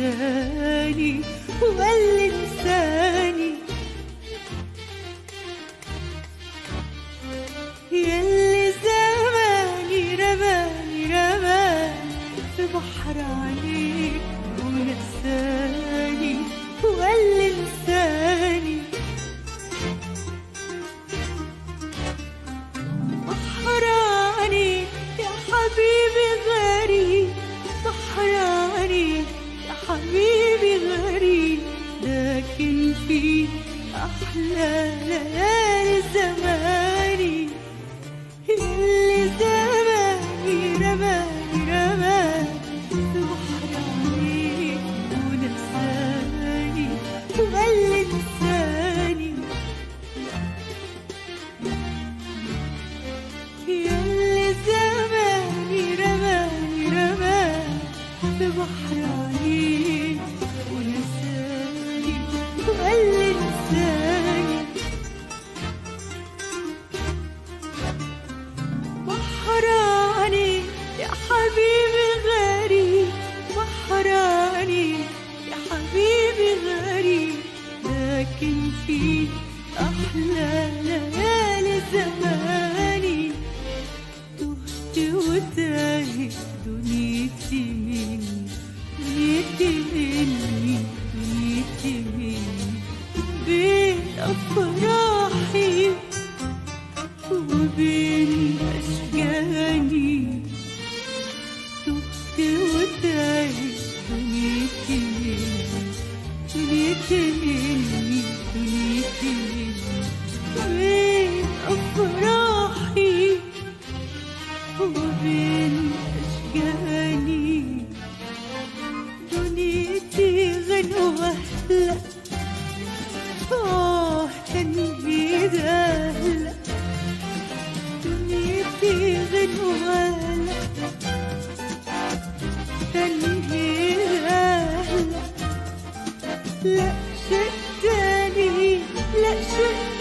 ونساني وقال لي انساني، ياللي زماني رماني في بحر عليك ونساني وقال لي انساني. بحر عليك يا حبيبي غريب، بحر عليك يا حبيبي غريب، لكن في أحلى ليالي زماني، اللي زماني رماني في بحر عليك ونساني وقال لي انساني، ياللي زماني رماني في بحر عليك ونساني وقال لي انساني. بحر عليك يا حبيبي غريب، بحر عليك يا حبيبي غريب، لكن في أحلى ليالي زماني، تهت وتاهت دنيتي مني، دنيتي مني، دنيتي مني، بين أفراحي وبين أشجاني، تهت وتاهت دنيتي مني، دنيتي مني، دنيتي مني، بين أفراحي وبين أشجاني، دنيتي غنوة لا تنهيدها لا، دنيتي غنوة لا تنهيدها لا، لا شيء تاني، لا شيء